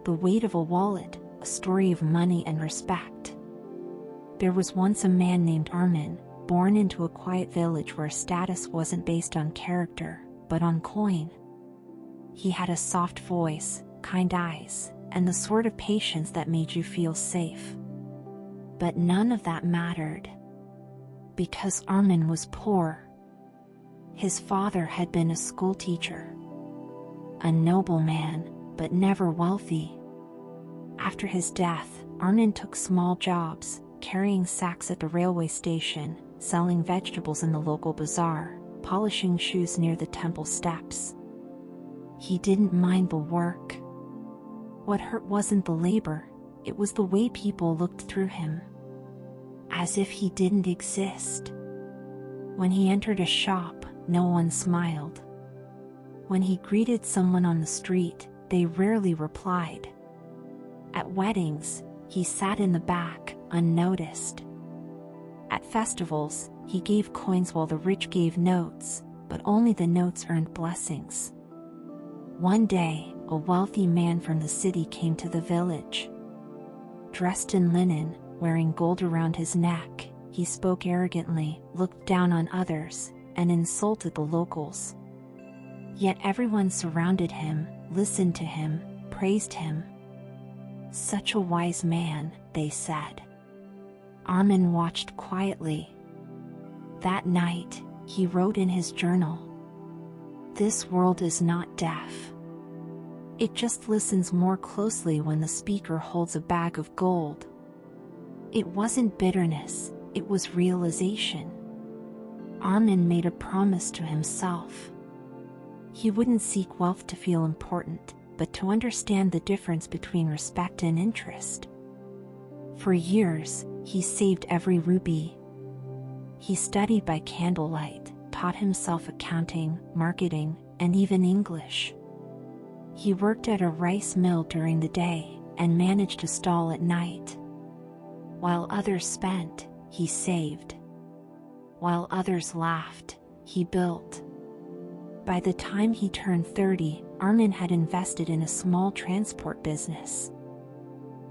The Weight of a Wallet, a story of money and respect. There was once a man named Armin, born into a quiet village where status wasn't based on character, but on coin. He had a soft voice, kind eyes, and the sort of patience that made you feel safe. But none of that mattered. Because Armin was poor. His father had been a schoolteacher. A noble man, but never wealthy. After his death, Armin took small jobs, carrying sacks at the railway station, selling vegetables in the local bazaar, polishing shoes near the temple steps. He didn't mind the work. What hurt wasn't the labor, it was the way people looked through him. As if he didn't exist. When he entered a shop, no one smiled. When he greeted someone on the street, they rarely replied. At weddings, he sat in the back, unnoticed. At festivals, he gave coins while the rich gave notes, but only the notes earned blessings. One day, a wealthy man from the city came to the village. Dressed in linen, wearing gold around his neck, he spoke arrogantly, looked down on others, and insulted the locals. Yet everyone surrounded him, listened to him, praised him. Such a wise man, they said. Armin watched quietly. That night, he wrote in his journal, "This world is not deaf. It just listens more closely when the speaker holds a bag of gold." It wasn't bitterness, it was realization. Armin made a promise to himself. He wouldn't seek wealth to feel important, but to understand the difference between respect and interest. For years, he saved every rupee. He studied by candlelight, taught himself accounting, marketing, and even English. He worked at a rice mill during the day, and managed a stall at night. While others spent, he saved. While others laughed, he built. By the time he turned 30, Armin had invested in a small transport business.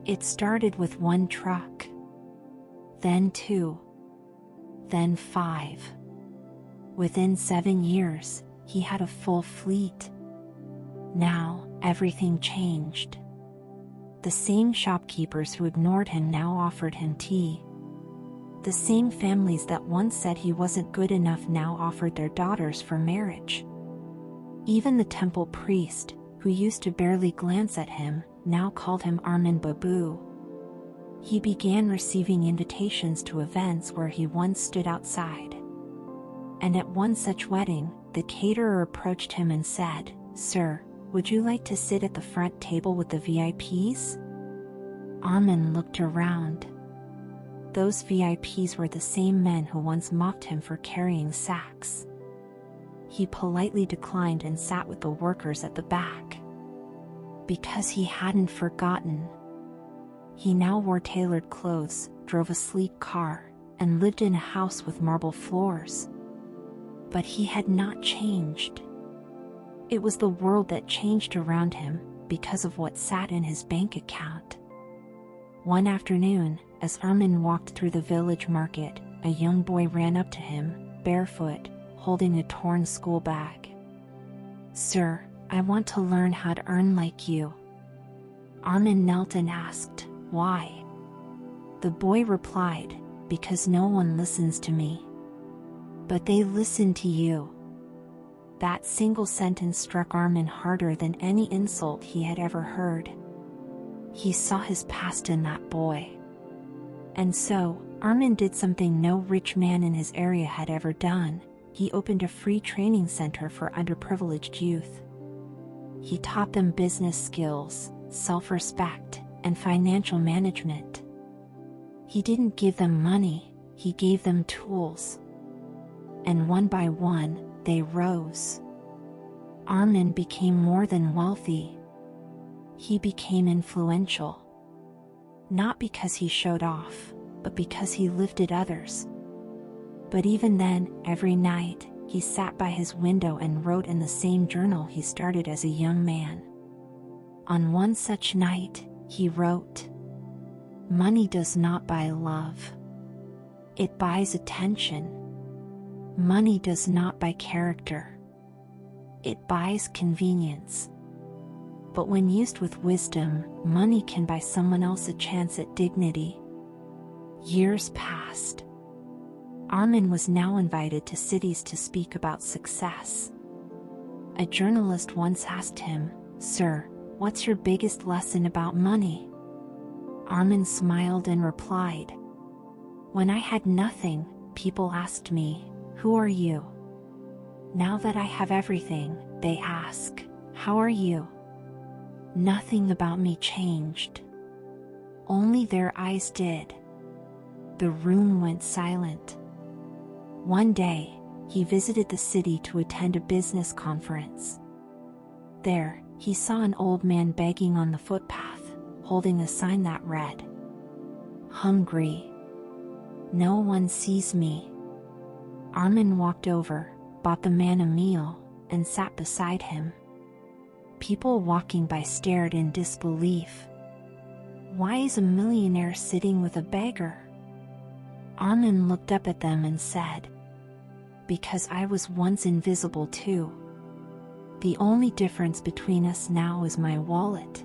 It started with 1 truck. Then 2. Then 5. Within 7 years, he had a full fleet. Now, everything changed. The same shopkeepers who ignored him now offered him tea. The same families that once said he wasn't good enough now offered their daughters for marriage. Even the temple priest, who used to barely glance at him, now called him Armin Babu. He began receiving invitations to events where he once stood outside. And at one such wedding, the caterer approached him and said, "Sir, would you like to sit at the front table with the VIPs?" Armin looked around. Those VIPs were the same men who once mocked him for carrying sacks. He politely declined and sat with the workers at the back. Because he hadn't forgotten. He now wore tailored clothes, drove a sleek car, and lived in a house with marble floors. But he had not changed. It was the world that changed around him, because of what sat in his bank account. One afternoon, as Armin walked through the village market, a young boy ran up to him, barefoot, holding a torn school bag. "Sir, I want to learn how to earn like you." Armin knelt and asked, "Why?" The boy replied, "Because no one listens to me. But they listen to you." That single sentence struck Armin harder than any insult he had ever heard. He saw his past in that boy. And so, Armin did something no rich man in his area had ever done. He opened a free training center for underprivileged youth. He taught them business skills, self-respect, and financial management. He didn't give them money, he gave them tools. And one by one, they rose. Armin became more than wealthy. He became influential. Not because he showed off, but because he lifted others. But even then, every night, he sat by his window and wrote in the same journal he started as a young man. On one such night, he wrote, "Money does not buy love. It buys attention. Money does not buy character. It buys convenience. But when used with wisdom, money can buy someone else a chance at dignity." Years passed. Armin was now invited to cities to speak about success. A journalist once asked him, "Sir, what's your biggest lesson about money?" Armin smiled and replied, "When I had nothing, people asked me, 'Who are you?' Now that I have everything, they ask, 'How are you?' Nothing about me changed. Only their eyes did." The room went silent. One day, he visited the city to attend a business conference. There, he saw an old man begging on the footpath, holding a sign that read, "Hungry. No one sees me." Armin walked over, bought the man a meal, and sat beside him. People walking by stared in disbelief. "Why is a millionaire sitting with a beggar?" Armin looked up at them and said, "Because I was once invisible too. The only difference between us now is my wallet.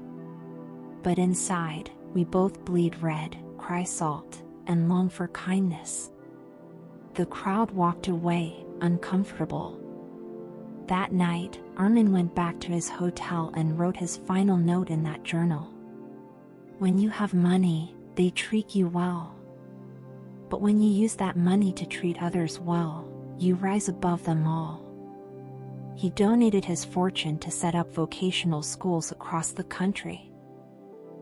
But inside, we both bleed red, cry salt, and long for kindness." The crowd walked away, uncomfortable. That night, Armin went back to his hotel and wrote his final note in that journal. "When you have money, they treat you well. But when you use that money to treat others well, you rise above them all." He donated his fortune to set up vocational schools across the country.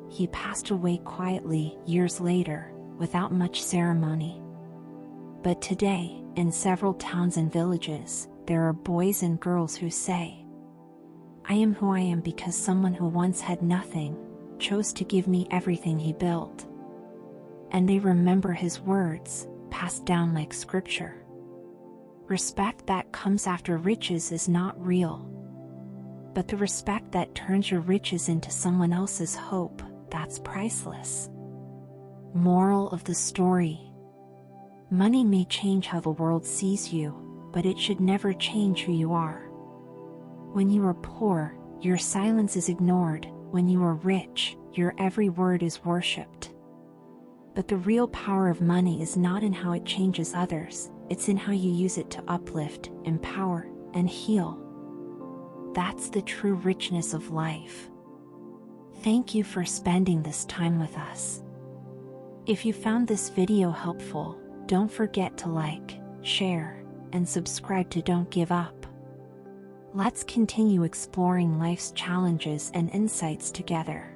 He passed away quietly years later, without much ceremony. But today, in several towns and villages, there are boys and girls who say, "I am who I am because someone who once had nothing, chose to give me everything he built." And they remember his words, passed down like scripture. Respect that comes after riches is not real. But the respect that turns your riches into someone else's hope, that's priceless. Moral of the story: money may change how the world sees you, but it should never change who you are. When you are poor, your silence is ignored. When you are rich, your every word is worshipped. But the real power of money is not in how it changes others, it's in how you use it to uplift, empower, and heal. That's the true richness of life. Thank you for spending this time with us. If you found this video helpful, don't forget to like, share, and subscribe to Don't Give Up. Let's continue exploring life's challenges and insights together.